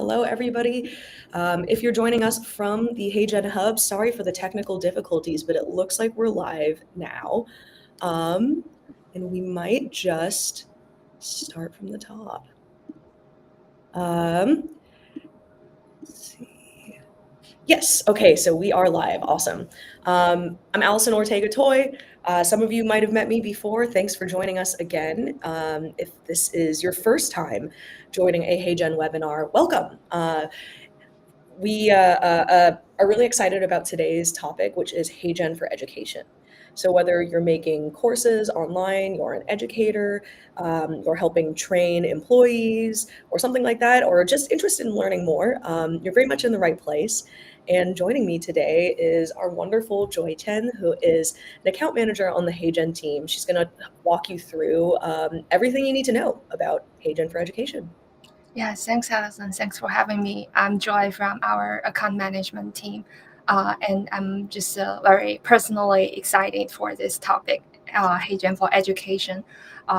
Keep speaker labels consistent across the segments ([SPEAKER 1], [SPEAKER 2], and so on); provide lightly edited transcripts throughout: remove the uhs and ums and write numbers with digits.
[SPEAKER 1] Hello, everybody. If you're joining us from the HeyGen Hub, sorry for the technical difficulties, but it looks like we're live now. And we might just start from the top. Let's see. Yes, okay, so we are live. Awesome. I'm Allison Ortega-Toy. Some of you might have met me before. Thanks for joining us again. If this is your first time joining a HeyGen webinar, welcome. We are really excited about today's topic, which is HeyGen for education. So whether you're making courses online, you're an educator, you're helping train employees or something like that, or just interested in learning more, you're very much in the right place. And joining me today is our wonderful Joy Chen, who is an account manager on the HeyGen team. She's going to walk you through everything you need to know about HeyGen for education.
[SPEAKER 2] Yeah, thanks, Allison. Thanks for having me. I'm Joy from our account management team, and I'm just very personally excited for this topic, HeyGen for education,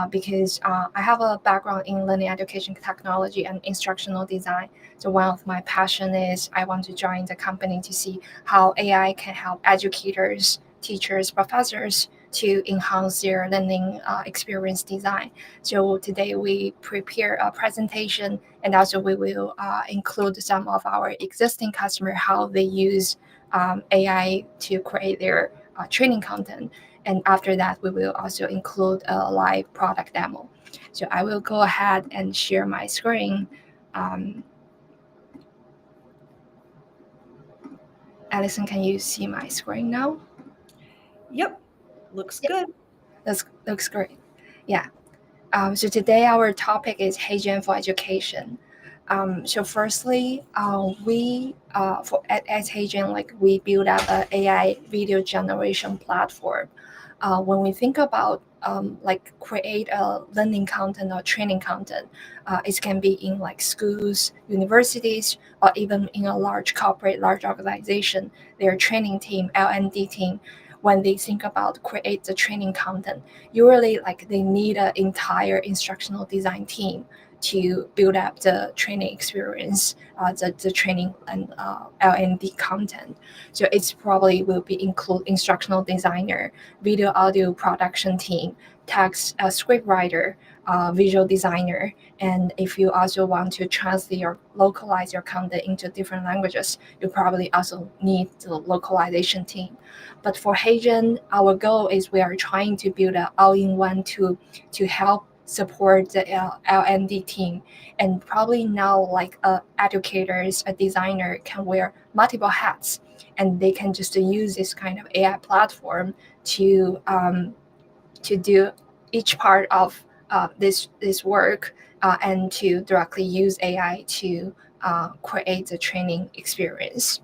[SPEAKER 2] because I have a background in learning education technology and instructional design. So one of my passion is I want to join the company to see how AI can help educators, teachers, professors to enhance their learning experience design. So today we prepare a presentation, and also we will include some of our existing customer, how they use AI to create their training content. And after that, we will also include a live product demo. So I will go ahead and share my screen. Allison, can you see my screen now?
[SPEAKER 1] Yep, looks good.
[SPEAKER 2] That looks great. Yeah. So today our topic is HeyGen for education. So firstly, we at HeyGen, like we build up an AI video generation platform. When we think about like create a learning content or training content, it can be in like schools, universities, or even in a large corporate, large organization. Their training team, L&D team, when they think about create the training content, usually like they need an entire instructional design team to build up the training experience, the training and L&D content. So it's probably will be include instructional designer, video audio production team, text script writer, visual designer, and if you also want to translate or localize your content into different languages, you probably also need the localization team. But for HeyGen, our goal is we are trying to build an all-in-one tool to help support the L&D team. And probably now, like educators, a designer can wear multiple hats, and they can just use this kind of AI platform to do each part of this work, and to directly use AI to create the training experience.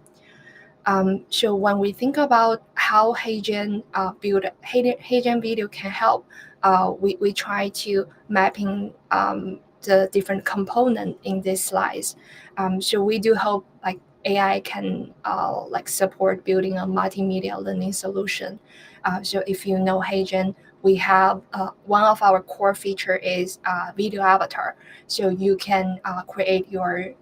[SPEAKER 2] So when we think about how HeyGen build HeyGen video can help, we try to mapping the different component in this slides. So we do hope like AI can like support building a multimedia learning solution. So if you know HeyGen, we have one of our core feature is video avatar. So you can create your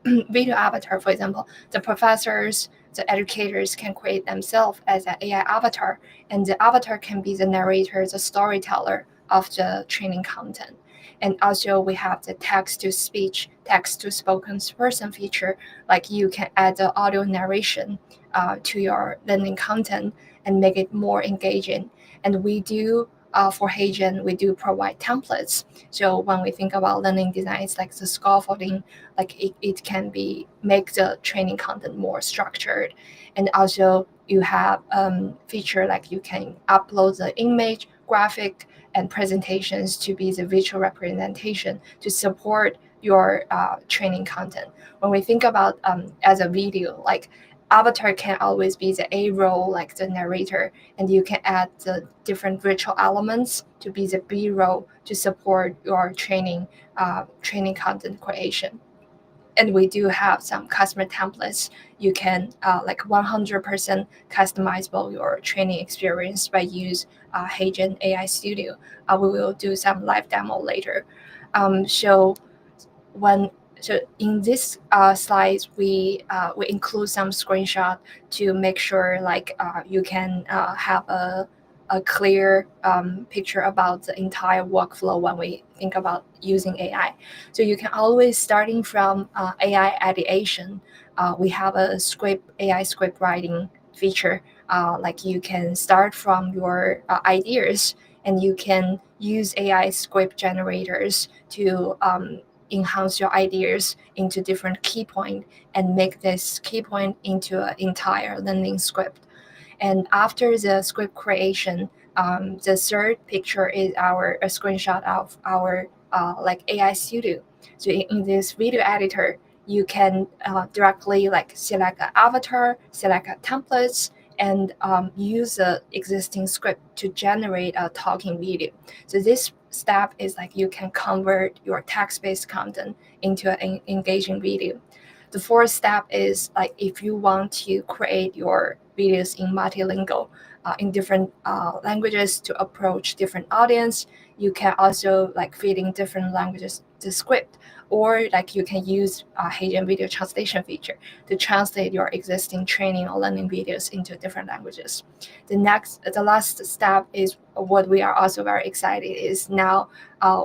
[SPEAKER 2] video avatar. For example, the professors, the educators can create themselves as an AI avatar, and the avatar can be the narrator, the storyteller of the training content. And also we have the text to speech, text to spoken person feature, like you can add the audio narration to your learning content and make it more engaging. And we do for HeyGen, we do provide templates. So when we think about learning design, it's like the scaffolding, like it can be make the training content more structured. And also you have feature like you can upload the image, graphic, and presentations to be the visual representation to support your training content. When we think about as a video, like avatar can always be the A role, like the narrator, and you can add the different virtual elements to be the B role to support your training content creation. And we do have some customer templates. You can like 100% customizable your training experience by use HeyGen AI Studio. We will do some live demo later. So when So in this slides, we include some screenshot to make sure you can have a clear picture about the entire workflow when we think about using AI. So you can always, starting from AI ideation, we have a AI script writing feature. Like you can start from your ideas, and you can use AI script generators to enhance your ideas into different key point and make this key point into an entire learning script. And after the script creation, the third picture is a screenshot of our AI studio. So in this video editor, you can directly select an avatar, select a templates, and use the existing script to generate a talking video. So this step is you can convert your text-based content into an engaging video. The fourth step is if you want to create your videos in multilingual, in different languages to approach different audience, you can also feed in different languages the script, or you can use HeyGen video translation feature to translate your existing training or learning videos into different languages. The last step is what we are also very excited is now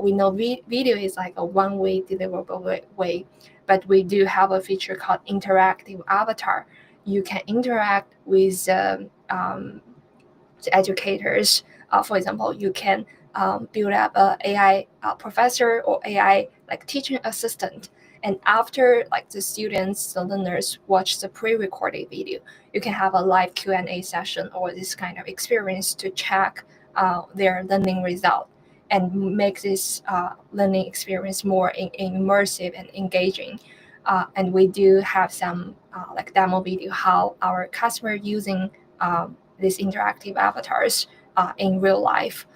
[SPEAKER 2] we know video is a one-way deliverable way, but we do have a feature called interactive avatar. You can interact with the educators. For example, you can build up an AI professor or AI teaching assistant. And after the students, the learners watch the pre-recorded video, you can have a live Q&A session or this kind of experience to check their learning result and make this learning experience more immersive and engaging. And we do have some demo video how our customer using these interactive avatars in real life.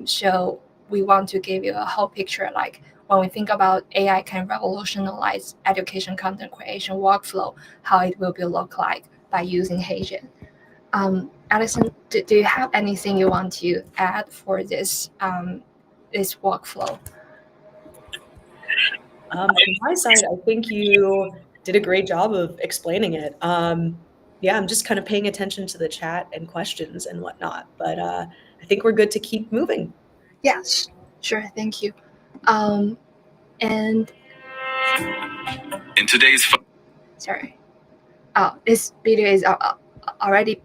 [SPEAKER 2] So we want to give you a whole picture, when we think about AI can revolutionize education content creation workflow, how it will be look like by using HeyGen. Alison, do you have anything you want to add for this workflow?
[SPEAKER 1] On my side, I think you did a great job of explaining it. Yeah, I'm just kind of paying attention to the chat and questions and whatnot, but I think we're good to keep moving.
[SPEAKER 2] Yes, sure, thank you. And
[SPEAKER 3] in today's
[SPEAKER 2] sorry, this video is already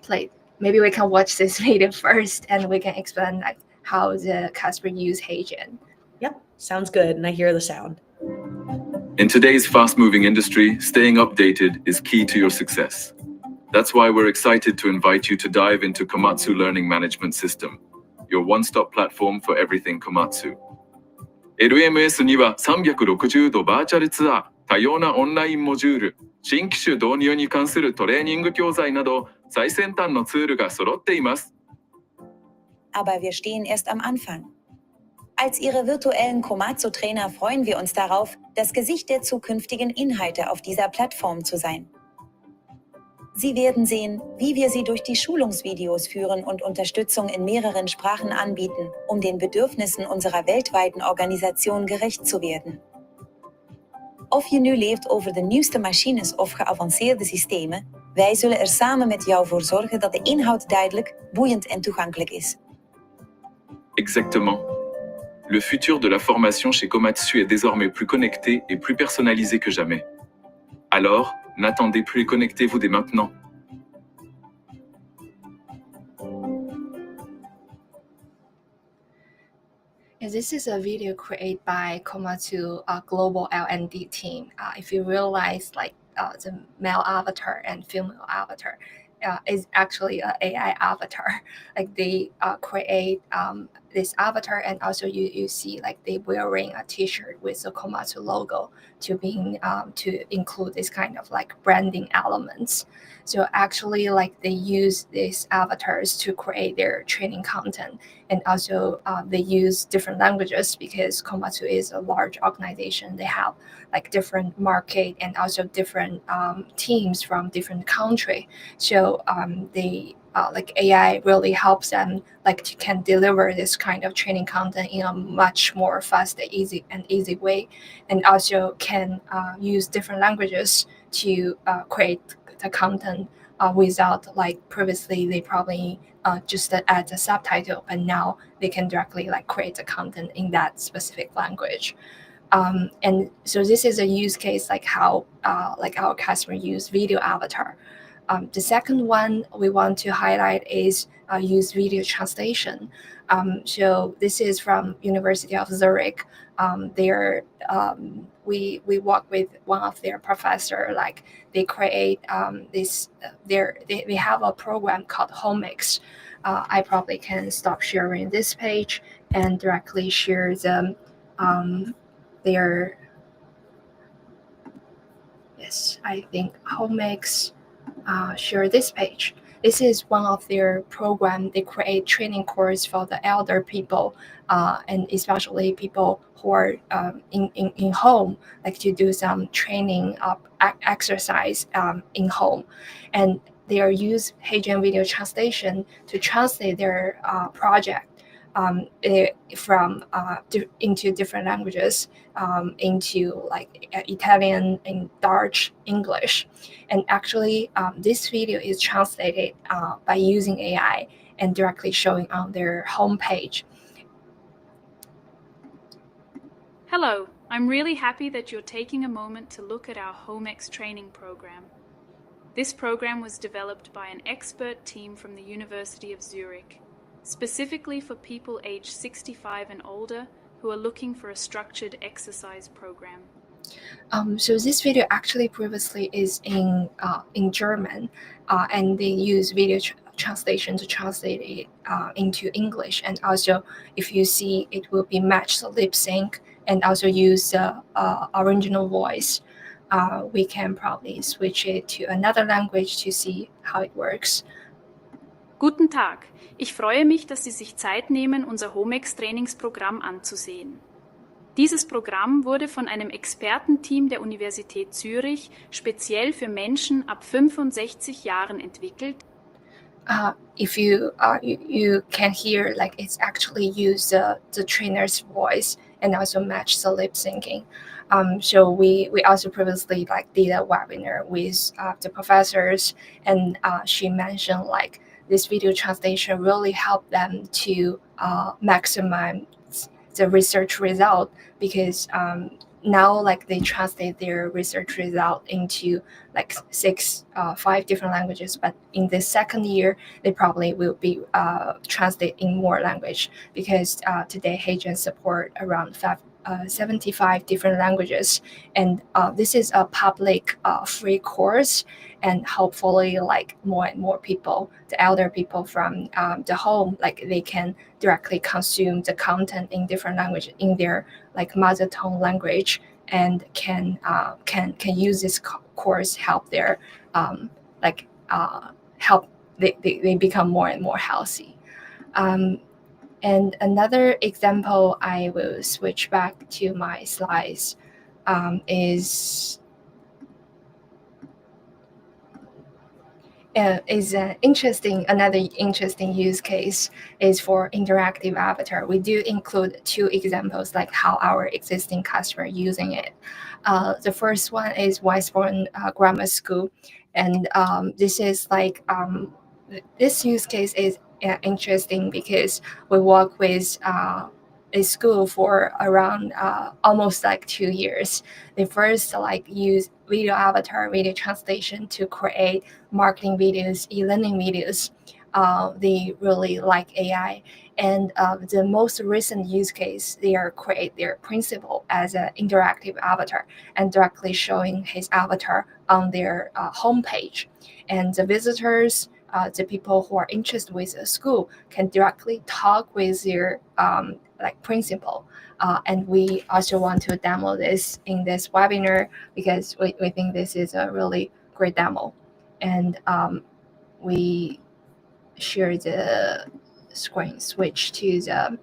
[SPEAKER 2] played. Maybe we can watch this video first, and we can explain how the customer use HeyGen.
[SPEAKER 1] Yep, sounds good, and I hear the sound.
[SPEAKER 3] In today's fast-moving industry, staying updated is key to your success. That's why we're excited to invite you to dive into Komatsu Learning Management System, your one-stop platform for everything Komatsu. LMS には360度バーチャルツアー、多様なオンラインモジュール、新機種導入に関するトレーニング教材など、最先端のツールが揃っています。
[SPEAKER 4] Aber wir stehen erst am Anfang. Als Ihre virtuellen Komatsu-Trainer freuen wir uns darauf, das Gesicht der zukünftigen Inhalte auf dieser Plattform zu sein. Sie werden sehen, wie wir Sie durch die Schulungsvideos führen und Unterstützung in mehreren Sprachen anbieten, um den Bedürfnissen unserer weltweiten Organisation gerecht te werden. Of je nu leert over de nieuwste machines of geavanceerde systemen, wij zullen er samen met jou voor zorgen dat de inhoud duidelijk, boeiend en toegankelijk is.
[SPEAKER 3] Exactement. Le futur de la formation chez Komatsu est désormais plus connecté et plus personnalisé que jamais. Alors, n'attendez plus et connectez-vous dès maintenant.
[SPEAKER 2] This is a video created by Komatsu global L&D team. If you realize the male avatar and female avatar is actually an AI avatar. They create this avatar, and also you see they wearing a T-shirt with the Komatsu logo to include this kind of branding elements. So actually they use these avatars to create their training content, and also they use different languages because Komatsu is a large organization. They have different market and also different teams from different country. So they like AI really helps them can deliver this kind of training content in a much more fast, easy way, and also can use different languages to create the content without previously they probably just add a subtitle, but now they can directly create the content in that specific language. And so this is a use case how our customer use video avatar. The second one we want to highlight is use video translation. So this is from University of Zurich. We work with one of their professor. They create they have a program called HomeX. I probably can stop sharing this page and directly share them their. Yes, I think HomeX share this page. This is one of their program. They create training course for the elder people, and especially people who are in home, to do some training exercise in home, and they are use HeyGen video translation to translate their project into different languages, into Italian and Dutch, English. And actually, this video is translated by using AI and directly showing on their homepage.
[SPEAKER 5] Hello, I'm really happy that you're taking a moment to look at our HomeX training program. This program was developed by an expert team from the University of Zurich, specifically for people aged 65 and older who are looking for a structured exercise program.
[SPEAKER 2] So this video actually previously is in German, and they use video translation to translate it into English. And also, if you see, it will be match the lip sync and also use the original voice. We can probably switch it to another language to see how it works.
[SPEAKER 5] Guten Tag, ich freue mich, dass Sie sich Zeit nehmen, unser HomeX-Trainingsprogramm anzusehen. Dieses Programm wurde von einem Expertenteam der Universität Zürich speziell für Menschen ab 65 Jahren entwickelt.
[SPEAKER 2] If you can hear it's actually use the trainer's voice and also match the lip syncing. So we also previously did a webinar with the professors, and she mentioned this video translation really helped them to maximize the research result, because now they translate their research result into five different languages, but in the second year they probably will be translate in more language, because today HeyGen support around 75 different languages, and this is a public free course, and hopefully more and more people, the elder people from the home, they can directly consume the content in different language in their mother tongue language, and can use this course help their help they become more and more healthy. And another example, I will switch back to my slides, is another interesting use case is for interactive avatar. We do include two examples how our existing customer using it. The first one is Westbourne Grammar School, and this is this use case is interesting because we work with a school for around almost 2 years. They first use video avatar, video translation to create marketing videos, e-learning videos. They really like AI, and the most recent use case, they are create their principal as an interactive avatar and directly showing his avatar on their homepage, and the visitors, the people who are interested with the school, can directly talk with their principal. And we also want to demo this in this webinar because we think this is a really great demo. And we share the screen, switch to the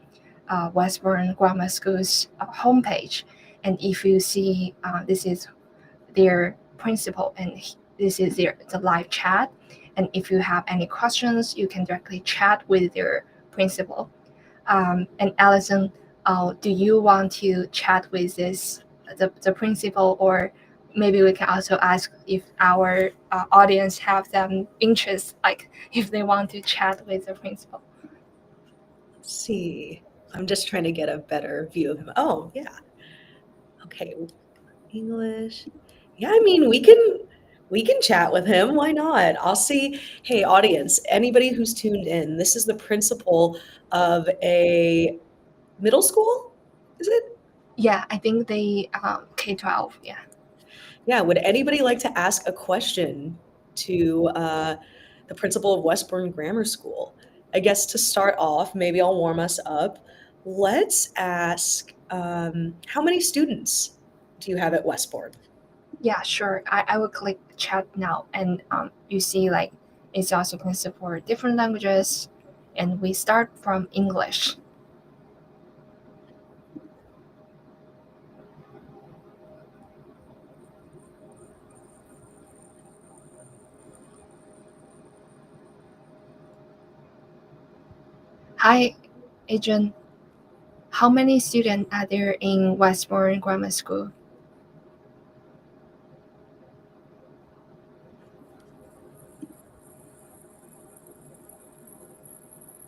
[SPEAKER 2] Westbourne Grammar School's homepage. And if you see, this is their principal, and this is the live chat. And if you have any questions, you can directly chat with your principal. And Allison, do you want to chat with the principal, or maybe we can also ask if our audience have them interest, like if they want to chat with the principal.
[SPEAKER 1] Let's see. I'm just trying to get a better view of him. Oh, yeah. Okay. English. Yeah, I mean, we can chat with him. Why not? I'll see. Hey, audience, anybody who's tuned in, this is the principal of a middle school, is it?
[SPEAKER 2] Yeah, I think they K-12. Yeah.
[SPEAKER 1] Yeah, would anybody like to ask a question to the principal of Westbourne Grammar School? I guess to start off, maybe I'll warm us up. Let's ask, how many students do you have at Westbourne?
[SPEAKER 2] Yeah, sure. I will click chat now, and you see like it's also can support different languages, and we start from English. Hi, Adrian. How many students are there in Westbourne Grammar School?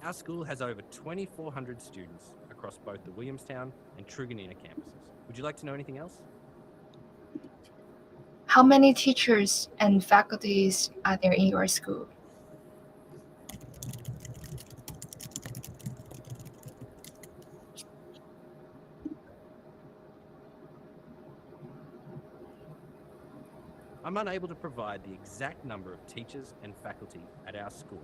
[SPEAKER 6] Our school has over 2,400 students across both the Williamstown and Truganina campuses. Would you like to know anything else?
[SPEAKER 2] How many teachers and faculties are there in your school?
[SPEAKER 6] I'm unable to provide the exact number of teachers and faculty at our school,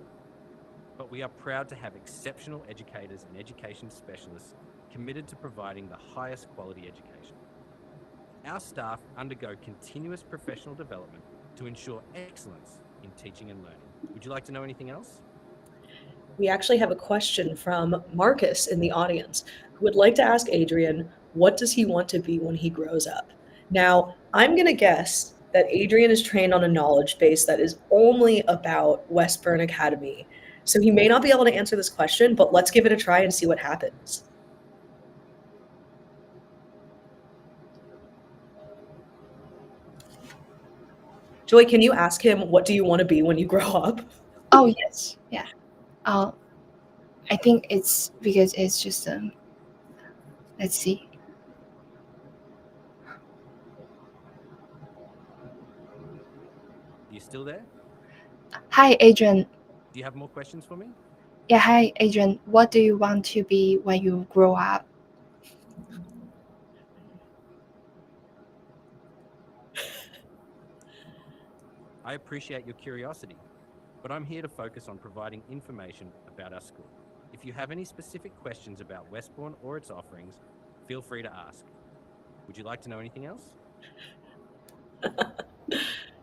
[SPEAKER 6] but we are proud to have exceptional educators and education specialists committed to providing the highest quality education. Our staff undergo continuous professional development to ensure excellence in teaching and learning. Would you like to know anything else?
[SPEAKER 1] We actually have a question from Marcus in the audience who would like to ask Adrian, what does he want to be when he grows up? Now, I'm going to guess that Adrian is trained on a knowledge base that is only about Westbourne Academy. So he may not be able to answer this question, but let's give it a try and see what happens. Joy, can you ask him, what do you want to be when you grow up?
[SPEAKER 2] Oh yes, yeah. I think it's because it's just let's see.
[SPEAKER 6] Are you still there?
[SPEAKER 2] Hi, Adrian.
[SPEAKER 6] Do you have more questions for me?
[SPEAKER 2] Yeah, hi, Adrian. What do you want to be when you grow up?
[SPEAKER 6] I appreciate your curiosity, but I'm here to focus on providing information about our school. If you have any specific questions about Westbourne or its offerings, feel free to ask. Would you like to know anything else?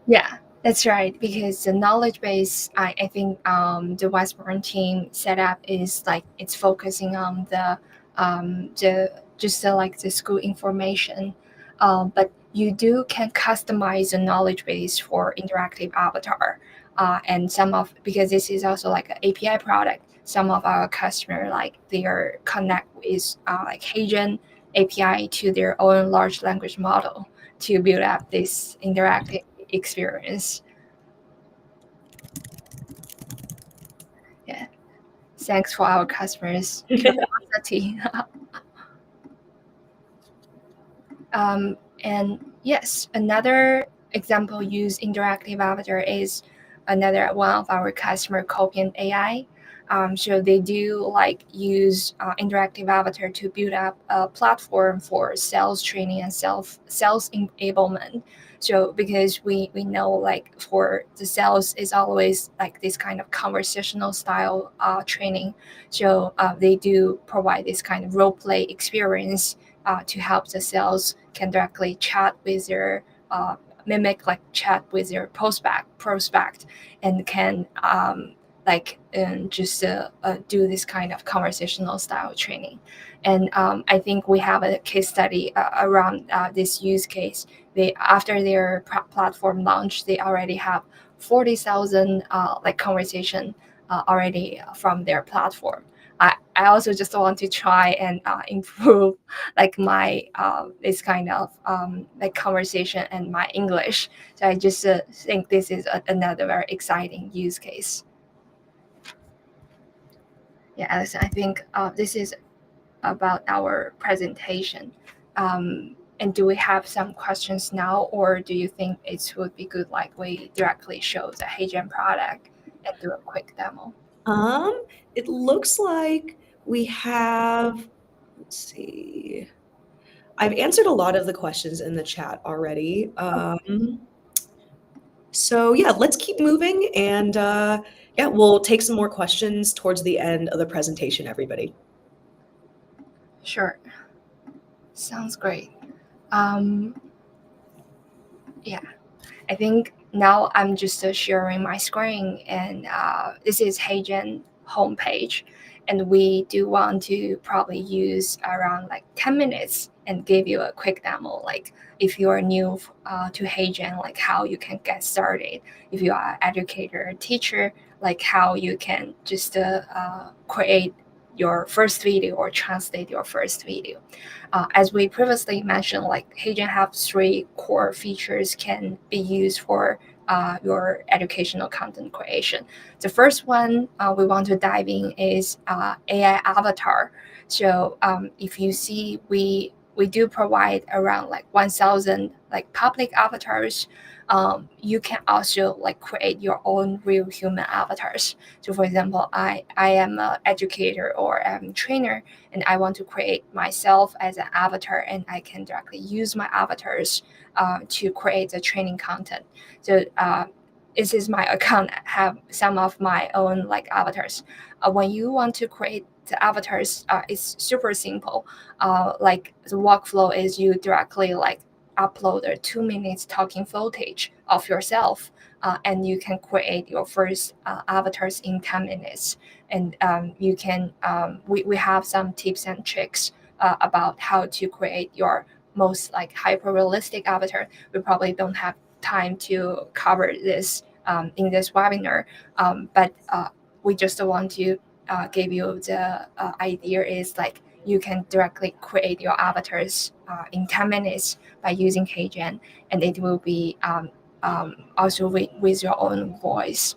[SPEAKER 2] Yeah, that's right. Because the knowledge base, I think the Westbourne team setup is like it's focusing on the just like the school information, but you do can customize the knowledge base for interactive avatar, and some of because this is also like an API product. Some of our customer like they are connect with like HeyGen API to their own large language model to build up this interactive experience. Yeah. Thanks for our customers' curiosity. And yes, another example use interactive avatar is another one of our customer Copient AI. So they do like use interactive avatar to build up a platform for sales training and sales enablement. So because we know like for the sales is always like this kind of conversational style training. So they do provide this kind of role play experience to help the sales can directly chat with their mimic like chat with their prospect and can just do this kind of conversational style training. And I think we have a case study around this use case. They, after their platform launch, they already have 40,000 conversation already from their platform. I also just want to try and improve my this kind of conversation and my English. So I just think this is another very exciting use case. Yeah, Alison, I think this is about our presentation. And do we have some questions now, or do you think it would be good we directly show the HeyGen product and do a quick demo?
[SPEAKER 1] It looks like we have, let's see. I've answered a lot of the questions in the chat already. So yeah, let's keep moving, and yeah, we'll take some more questions towards the end of the presentation, everybody.
[SPEAKER 2] Sure. Sounds great. Yeah, I think now I'm just sharing my screen, and this is HeyGen homepage, and we do want to probably use around 10 minutes and give you a quick demo, if you are new to HeyGen, how you can get started. If you are an educator or teacher, how you can just create your first video or translate your first video. As we previously mentioned, HeyGen have 3 core features can be used for your educational content creation. The first one we want to dive in is AI avatar. So if you see, we do provide around 1,000 public avatars. You can also create your own real human avatars. So for example, I am an educator or I'm a trainer, and I want to create myself as an avatar, and I can directly use my avatars to create the training content. So this is my account. I have some of my own avatars. When you want to create the avatars, it's super simple. The workflow is you directly upload a 2 minutes talking footage of yourself, and you can create your first avatars in 10 minutes. And you can we have some tips and tricks about how to create your most hyper realistic avatar. We probably don't have time to cover this in this webinar, but we just want to give you the idea is you can directly create your avatars in 10 minutes by using HeyGen, and it will be also with your own voice.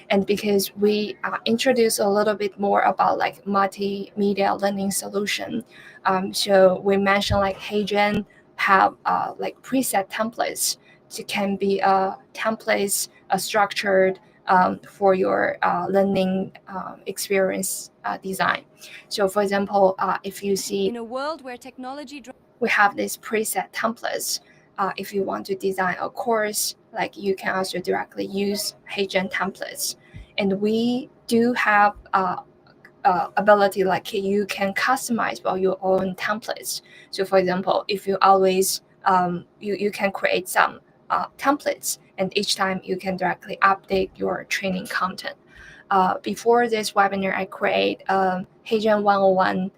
[SPEAKER 2] And because we introduce a little bit more about multimedia learning solution, so we mentioned HeyGen have preset templates. So it can be templates structured for your learning experience design. So for example, if you see
[SPEAKER 7] In a world where technology
[SPEAKER 2] we have these preset templates. If you want to design a course, you can also directly use HeyGen templates. And we do have ability you can customize your own templates. So for example, if you always you can create some templates, and each time you can directly update your training content. Before this webinar, I create HeyGen 101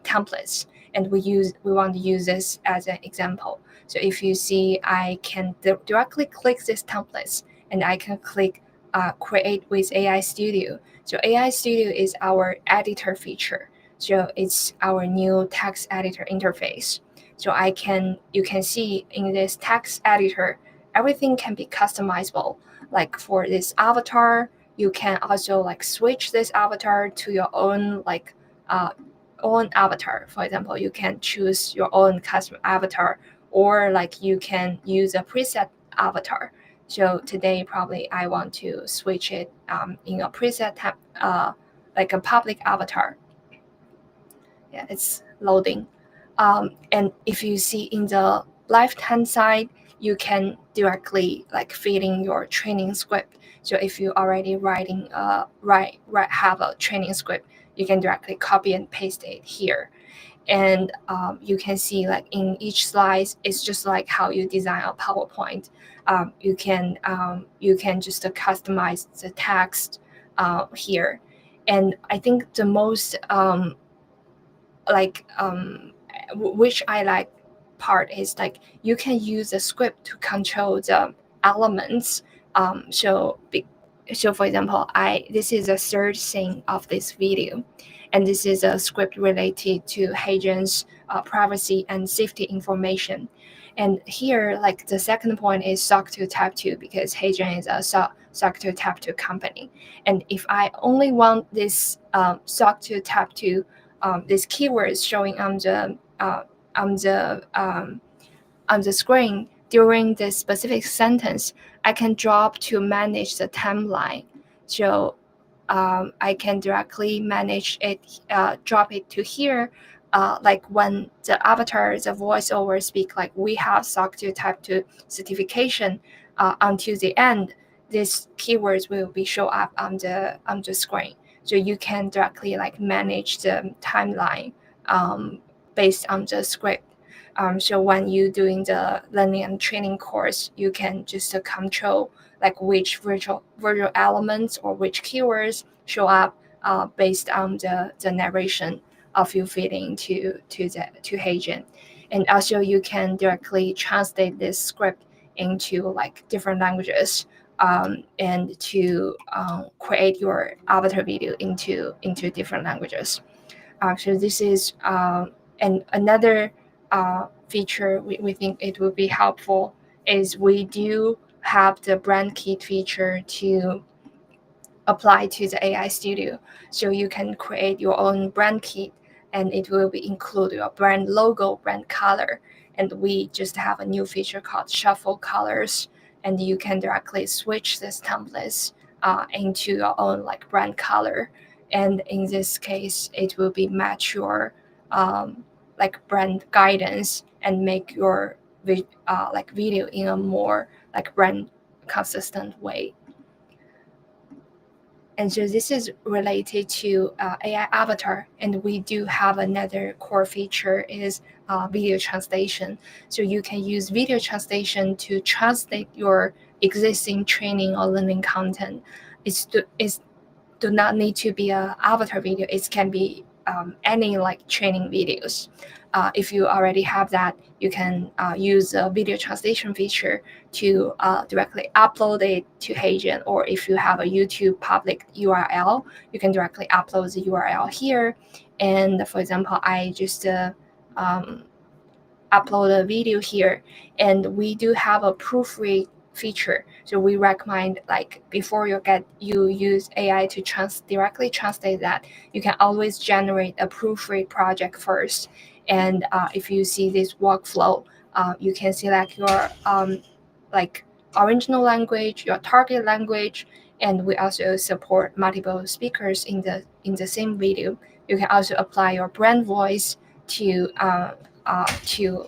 [SPEAKER 2] templates, and we want to use this as an example. So if you see, I can directly click this templates, and I can click create with AI Studio. So AI Studio is our editor feature. So it's our new text editor interface. So you can see in this text editor, everything can be customizable. For this avatar, you can also switch this avatar to your own own avatar. For example, you can choose your own custom avatar, or you can use a preset avatar. So today, probably I want to switch it in a preset tab, a public avatar. Yeah, it's loading. And if you see in the left-hand side, you can directly fill in your training script. So if you already have a training script, you can directly copy and paste it here. And you can see in each slide, it's just how you design a PowerPoint. You can just customize the text here. And I think the most which I like part is like you can use a script to control the elements. So for example, this is a third scene of this video, and this is a script related to HeyGen's privacy and safety information. And here, like the second point is SOC 2 Type 2 because HeyGen is a SOC 2 Type 2 company. And if I only want this SOC 2 Type 2, these keywords showing on the screen during the specific sentence, I can drop to manage the timeline. So I can directly manage it, drop it to here. Like when the avatar, the voiceover speak like we have SOC 2 Type 2 certification until the end, these keywords will be show up on the screen. So you can directly like manage the timeline based on the script. So when you're doing the learning and training course, you can just control like which virtual elements or which keywords show up based on the narration of you feeding to HeyGen. And also you can directly translate this script into like different languages and to create your avatar video into different languages. So this is and another feature we think it would be helpful is we do have the brand kit feature to apply to the AI Studio. So you can create your own brand kit and it will be include your brand logo, brand color. And we just have a new feature called Shuffle Colors, and you can directly switch this templates into your own like brand color. And in this case, it will be match your like brand guidance and make your like video in a more like brand consistent way. And so this is related to AI avatar. And we do have another core feature is video translation. So you can use video translation to translate your existing training or learning content. It's do not need to be an avatar video. It can be any like training videos. If you already have that, you can use a video translation feature to directly upload it to HeyGen, or if you have a YouTube public URL, you can directly upload the URL here. And for example, I just upload a video here, and we do have a proofread feature. So we recommend like before you use AI to directly translate that, you can always generate a proofread project first. And if you see this workflow, you can select your like original language, your target language, and we also support multiple speakers in the same video. You can also apply your brand voice to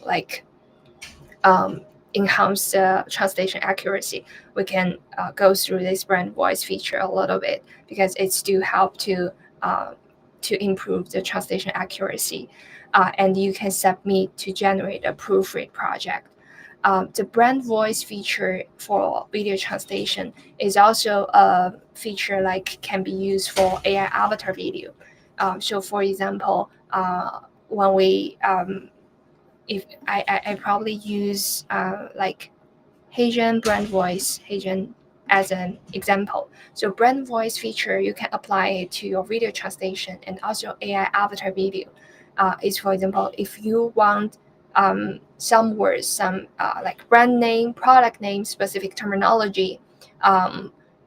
[SPEAKER 2] like enhance the translation accuracy. We can go through this brand voice feature a little bit because it's do help to improve the translation accuracy. And you can submit to generate a proofread project. The brand voice feature for video translation is also a feature like can be used for AI avatar video. So for example, when we if I probably use like HeyGen brand voice, HeyGen as an example. So brand voice feature, you can apply it to your video translation and also AI avatar video. Is for example, if you want some words, some like brand name, product name, specific terminology.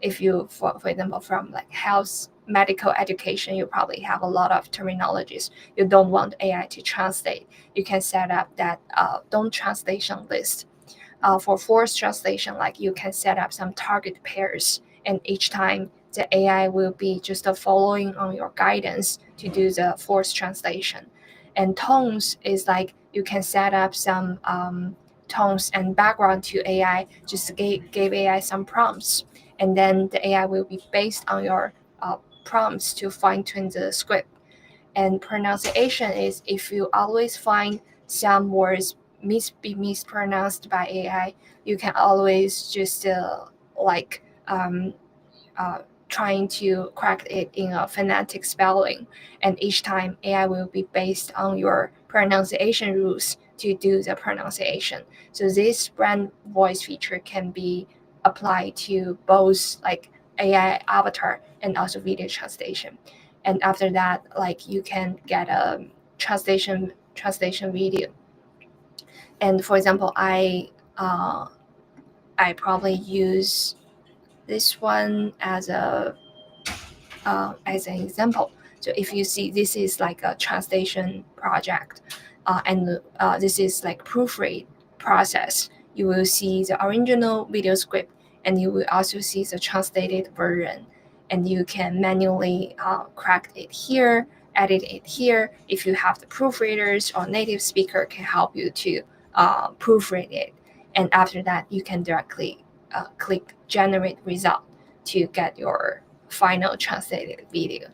[SPEAKER 2] If you, for example, from like health, medical education, you probably have a lot of terminologies you don't want AI to translate. You can set up that don't translation list. For forced translation, like you can set up some target pairs, and each time the AI will be just following on your guidance to do the forced translation. And tones is like you can set up some tones and background to AI, just give AI some prompts, and then the AI will be based on your prompts to fine-tune the script. And pronunciation is if you always find some words be mispronounced by AI, you can always just trying to correct it in a phonetic spelling, and each time AI will be based on your pronunciation rules to do the pronunciation. So this brand voice feature can be applied to both like AI avatar and also video translation. And after that, like you can get a translation video. And for example, I probably use this one as an example. So if you see, this is like a translation project, and this is like proofread process. You will see the original video script, and you will also see the translated version, and you can manually correct it here, edit it here. If you have the proofreaders or native speaker can help you to proofread it, and after that you can directly click generate result to get your final translated video.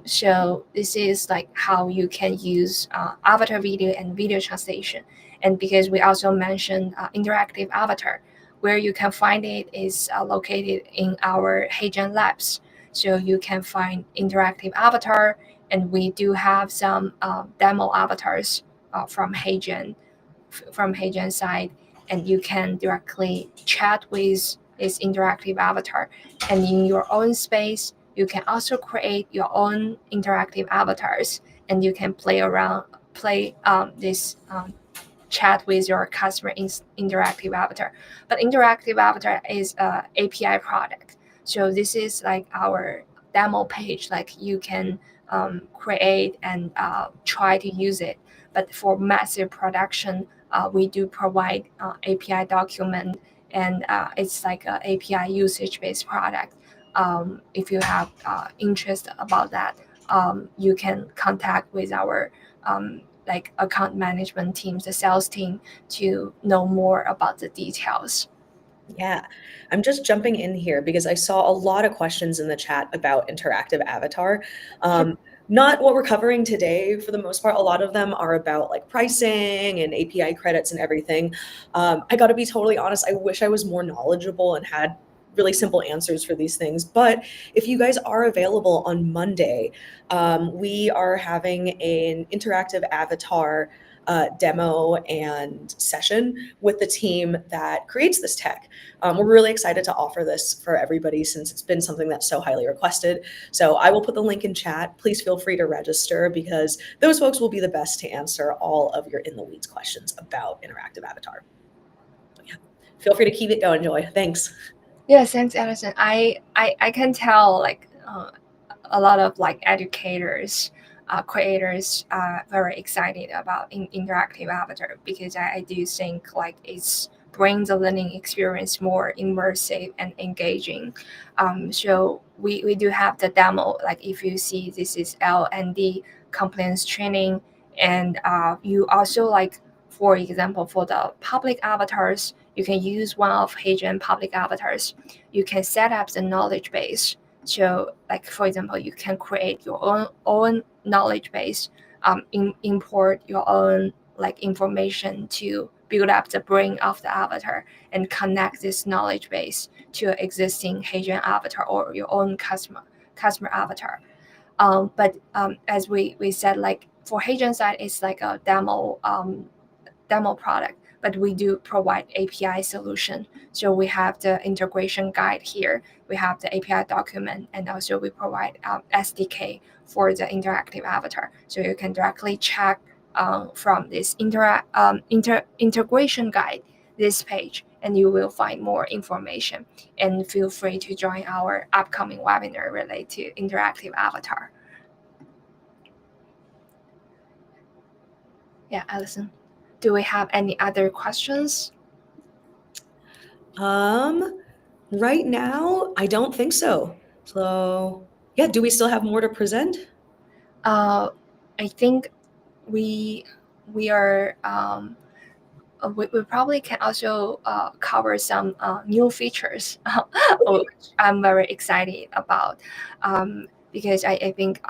[SPEAKER 2] So this is like how you can use avatar video and video translation. And because we also mentioned interactive avatar, where you can find it is located in our HeyGen labs. So you can find interactive avatar, and we do have some demo avatars from HeyGen side, and you can directly chat with this interactive avatar. And in your own space, you can also create your own interactive avatars, and you can play this chat with your customer interactive avatar. But interactive avatar is a API product, so this is like our demo page. Like you can create and try to use it. But for massive production, we do provide API document, and it's like an API usage-based product. If you have interest about that, you can contact with our like account management teams, the sales team, to know more about the details.
[SPEAKER 1] Yeah, I'm just jumping in here because I saw a lot of questions in the chat about interactive avatar. Not what we're covering today for the most part. A lot of them are about like pricing and API credits and everything. I got to be totally honest, I wish I was more knowledgeable and had really simple answers for these things. But if you guys are available on Monday, we are having an interactive avatar demo and session with the team that creates this tech. We're really excited to offer this for everybody since it's been something that's so highly requested. So I will put the link in chat. Please feel free to register because those folks will be the best to answer all of your in the weeds questions about interactive avatar. So yeah, feel free to keep it going, Joy. Thanks.
[SPEAKER 2] Yeah, thanks, Allison. I can tell like a lot of like educators, creators are very excited about interactive avatar, because I do think like it's brings the learning experience more immersive and engaging. So we do have the demo. Like if you see, this is L&D compliance training, and you also like, for example, for the public avatars, you can use one of HeyGen public avatars. You can set up the knowledge base. So, like for example, you can create your own knowledge base, import your own like information to build up the brain of the avatar, and connect this knowledge base to an existing HeyGen avatar or your own customer avatar. But as we said, like for HeyGen side, it's like a demo product, but we do provide API solution. So we have the integration guide here, we have the API document, and also we provide SDK for the interactive avatar. So you can directly check from this integration guide, this page, and you will find more information. And feel free to join our upcoming webinar related to interactive avatar. Yeah, Allison, do we have any other questions?
[SPEAKER 1] Right now, I don't think so. So yeah, do we still have more to present?
[SPEAKER 2] I think we are we probably can also cover some new features I'm very excited about, because I think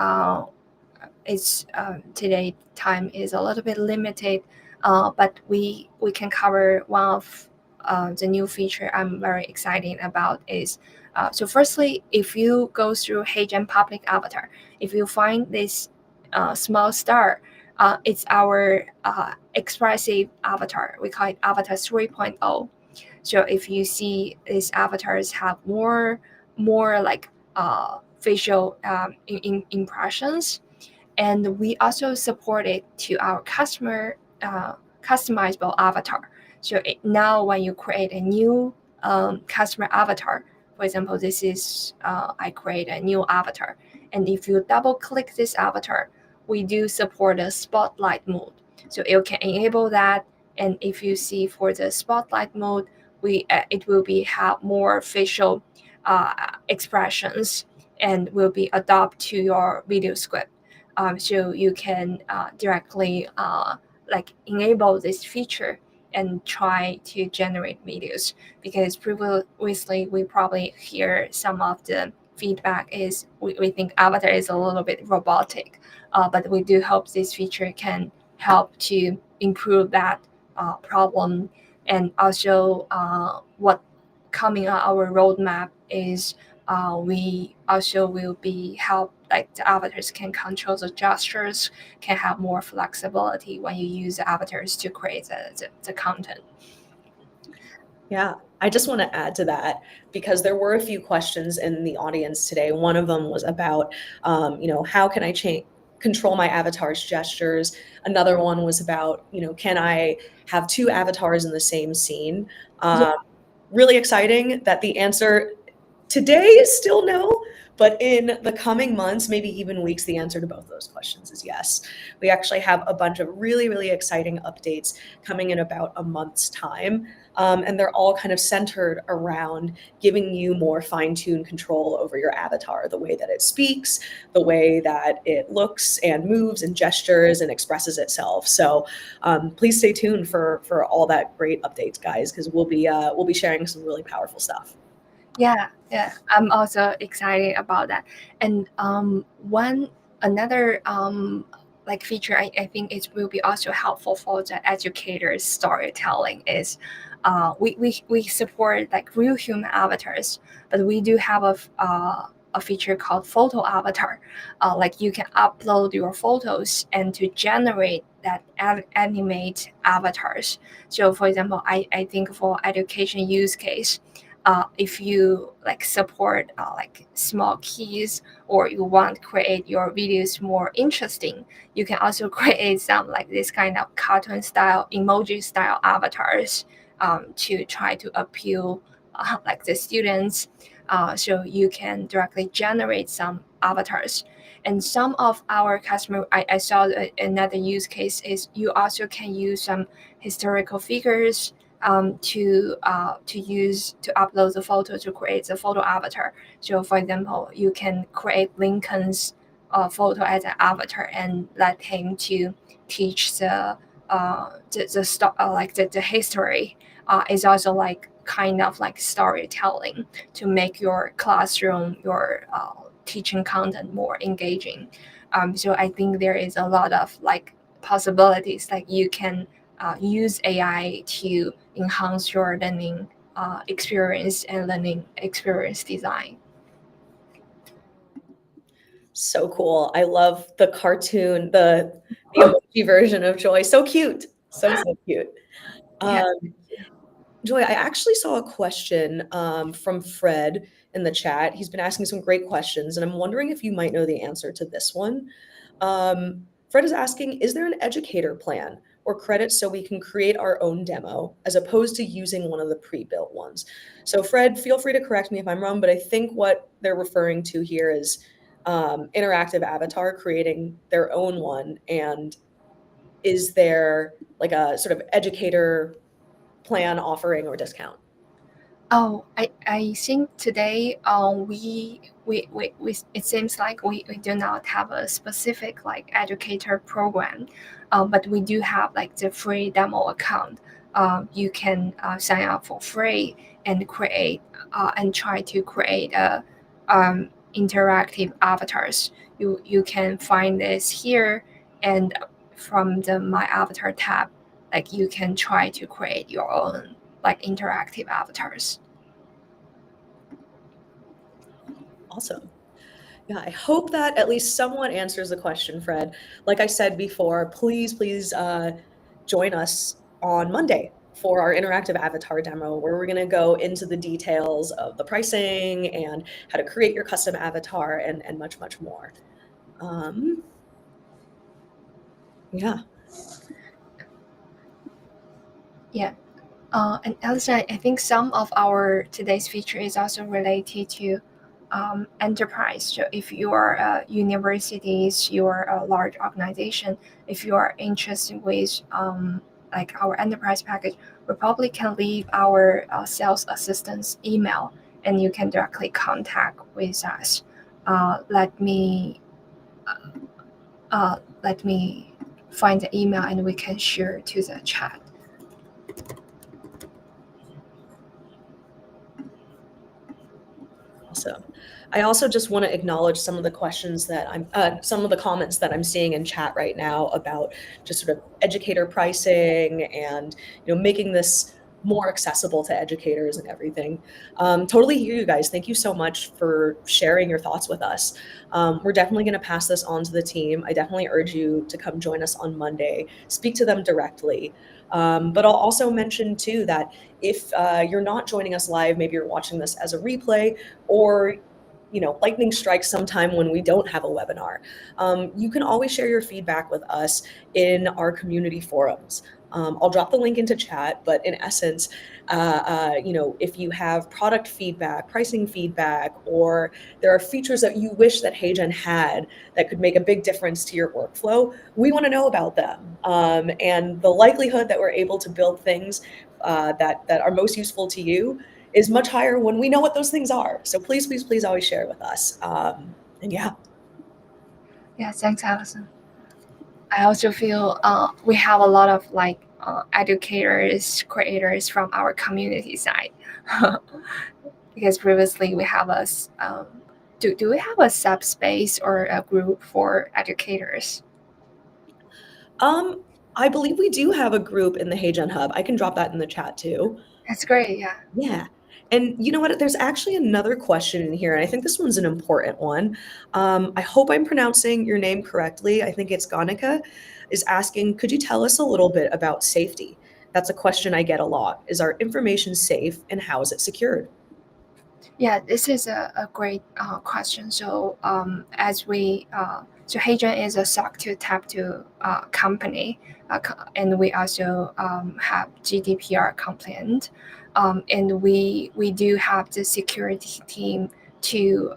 [SPEAKER 2] it's today time is a little bit limited, but we can cover one of the new feature I'm very excited about is so firstly, if you go through HeyGen public avatar, if you find this small star, it's our expressive avatar. We call it Avatar 3.0. So if you see these avatars have more like facial impressions, and we also support it to our customer customizable avatar. So now when you create a new customer avatar, for example, this is I create a new avatar, and if you double click this avatar, we do support a spotlight mode. So you can enable that, and if you see for the spotlight mode, we it will be have more facial expressions and will be adapt to your video script. So you can directly like enable this feature and try to generate videos, because previously we probably hear some of the feedback is we think avatar is a little bit robotic, but we do hope this feature can help to improve that problem. And also what coming on our roadmap is we also will be help like the avatars can control the gestures, can have more flexibility when you use the avatars to create the content.
[SPEAKER 1] Yeah, I just want to add to that because there were a few questions in the audience today. One of them was about, how can I control my avatar's gestures? Another one was about, can I have two avatars in the same scene?
[SPEAKER 2] Yeah.
[SPEAKER 1] Really exciting that the answer today is still no, but in the coming months, maybe even weeks, the answer to both those questions is yes. We actually have a bunch of really, really exciting updates coming in about a month's time. And they're all kind of centered around giving you more fine-tuned control over your avatar, the way that it speaks, the way that it looks and moves and gestures and expresses itself. So please stay tuned for all that great updates, guys, because we'll be sharing some really powerful stuff.
[SPEAKER 2] Yeah, I'm also excited about that. And another like feature I think it will be also helpful for the educators storytelling is we support like real human avatars, but we do have a feature called photo avatar. Like you can upload your photos and to generate that animate avatars. So for example, I think for education use case, if you like support like small keys, or you want to create your videos more interesting, you can also create some like this kind of cartoon style, emoji style avatars to try to appeal like the students. So you can directly generate some avatars. And some of our customer, I saw another use case is you also can use some historical figures to use to upload the photo to create the photo avatar. So for example, you can create Lincoln's photo as an avatar and let him to teach the history. Is also like kind of like storytelling to make your classroom, your teaching content more engaging. So I think there is a lot of like possibilities, like you can use AI to enhance your learning experience and learning experience design.
[SPEAKER 1] So cool. I love the cartoon, the emoji version of Joy. So cute. So cute.
[SPEAKER 2] Yeah.
[SPEAKER 1] Joy, I actually saw a question from Fred in the chat. He's been asking some great questions, and I'm wondering if you might know the answer to this one. Fred is asking, is there an educator plan or credits so we can create our own demo as opposed to using one of the pre-built ones? So Fred, feel free to correct me if I'm wrong, but I think what they're referring to here is interactive avatar creating their own one. And is there like a sort of educator plan offering or discount?
[SPEAKER 2] Oh, I think today we it seems like we do not have a specific like educator program, but we do have like the free demo account. You can sign up for free and create and try to create a interactive avatars. You can find this here, and from the My Avatar tab, like you can try to create your own like interactive avatars.
[SPEAKER 1] Awesome. Yeah, I hope that at least someone answers the question, Fred. Like I said before, please join us on Monday for our interactive avatar demo, where we're going to go into the details of the pricing and how to create your custom avatar and much more. Yeah.
[SPEAKER 2] Yeah. And Alison, I think some of our today's feature is also related to enterprise. So if you are universities, you're a large organization, if you are interested with like our enterprise package, we probably can leave our sales assistant's email and you can directly contact with us. Let me find the email and we can share to the chat.
[SPEAKER 1] Awesome. I also just want to acknowledge some of the questions that some of the comments that I'm seeing in chat right now about just sort of educator pricing and, making this more accessible to educators and everything. Totally hear you guys. Thank you so much for sharing your thoughts with us. We're definitely going to pass this on to the team. I definitely urge you to come join us on Monday, speak to them directly. But I'll also mention too that if you're not joining us live, maybe you're watching this as a replay, or lightning strikes sometime when we don't have a webinar. You can always share your feedback with us in our community forums. I'll drop the link into chat, but in essence, if you have product feedback, pricing feedback, or there are features that you wish that HeyGen had that could make a big difference to your workflow, we want to know about them. And the likelihood that we're able to build things that are most useful to you is much higher when we know what those things are. So please always share with us. And yeah.
[SPEAKER 2] Yeah, thanks, Alison. I also feel we have a lot of educators, creators from our community side. Because previously we have a do we have a subspace or a group for educators?
[SPEAKER 1] I believe we do have a group in the HeyGen Hub. I can drop that in the chat too.
[SPEAKER 2] That's great. Yeah.
[SPEAKER 1] Yeah. And you know what? There's actually another question in here, and I think this one's an important one. I hope I'm pronouncing your name correctly. I think it's Ganika is asking, could you tell us a little bit about safety? That's a question I get a lot. Is our information safe and how is it secured?
[SPEAKER 2] Yeah, this is a great question. So so HeyGen is a SOC 2 Type 2 company, and we also have GDPR compliant, and we do have the security team to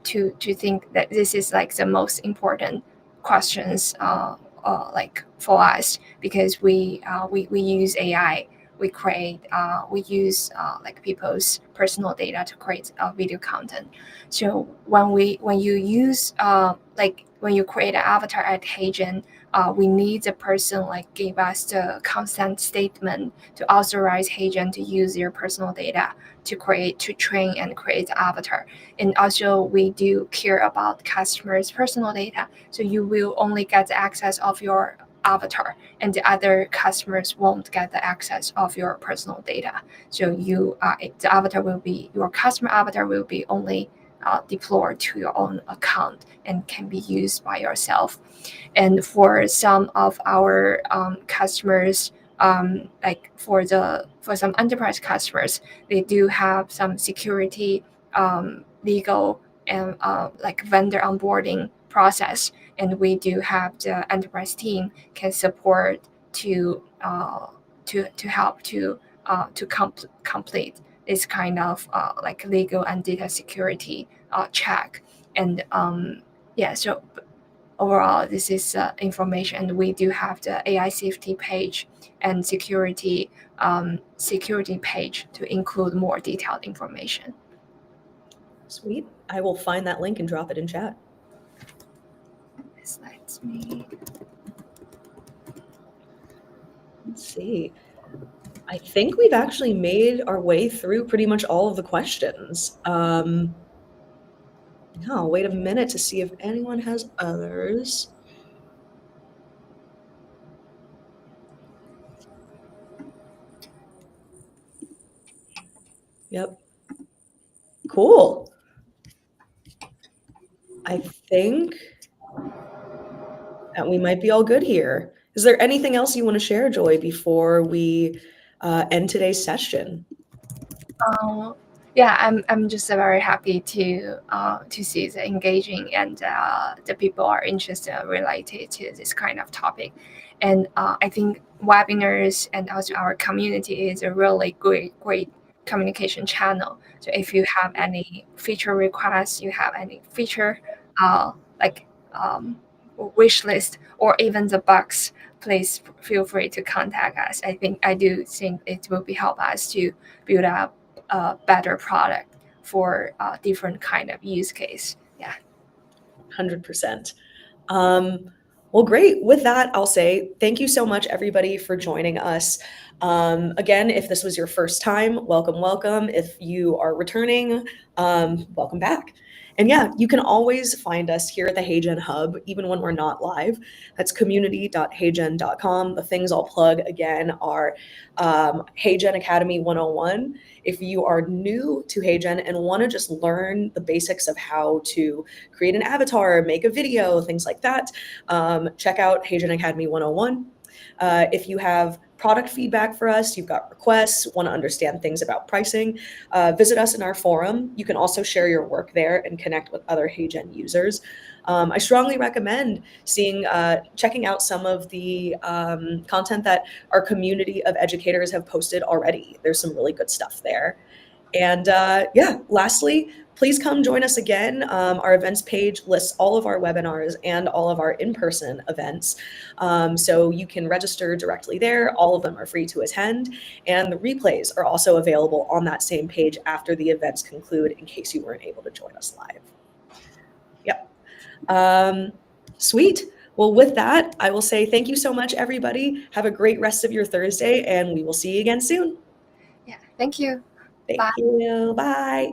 [SPEAKER 2] think that this is like the most important questions like for us, because we use AI. We use like people's personal data to create video content. So when you use when you create an avatar at HeyGen, we need the person like give us the consent statement to authorize HeyGen to use your personal data to train and create the avatar. And also we do care about customers' personal data, so you will only get the access of your avatar, and the other customers won't get the access of your personal data. So the avatar will be your customer avatar will be only deployed to your own account and can be used by yourself. And for some of our customers, like for some enterprise customers, they do have some security, legal, and like vendor onboarding process, and we do have the enterprise team can support to help to complete this kind of like legal and data security check. And yeah, so overall this is information, and we do have the AI safety page and security page to include more detailed information.
[SPEAKER 1] Sweet. I will find that link and drop it in chat.
[SPEAKER 2] This lets me.
[SPEAKER 1] Let's see. I think we've actually made our way through pretty much all of the questions. No, wait a minute to see if anyone has others. Yep. Cool. I think that we might be all good here. Is there anything else you want to share, Joy, before we end today's session?
[SPEAKER 2] Yeah, I'm just very happy to see the engaging and the people are interested related to this kind of topic, and I think webinars and also our community is a really great communication channel. So if you have any feature requests, you have any feature like wish list or even the bugs, please feel free to contact us. I do think it will be help us to build up a better product for different kind of use case. Yeah.
[SPEAKER 1] 100%. Well, great. With that, I'll say thank you so much, everybody, for joining us. Again, if this was your first time, welcome, welcome. If you are returning, welcome back. And yeah, you can always find us here at the HeyGen Hub, even when we're not live. That's community.heygen.com. The things I'll plug again are HeyGen Academy 101. If you are new to HeyGen and want to just learn the basics of how to create an avatar, make a video, things like that, check out HeyGen Academy 101. If you have product feedback for us, you've got requests, want to understand things about pricing, visit us in our forum. You can also share your work there and connect with other HeyGen users. I strongly recommend checking out some of the content that our community of educators have posted already. There's some really good stuff there. And yeah, lastly, please come join us again. Our events page lists all of our webinars and all of our in-person events. So you can register directly there. All of them are free to attend. And the replays are also available on that same page after the events conclude in case you weren't able to join us live. Yep. Sweet. Well, with that, I will say thank you so much, everybody. Have a great rest of your Thursday, and we will see you again soon.
[SPEAKER 2] Yeah. Thank you.
[SPEAKER 1] Thank
[SPEAKER 2] Bye.
[SPEAKER 1] you. Bye.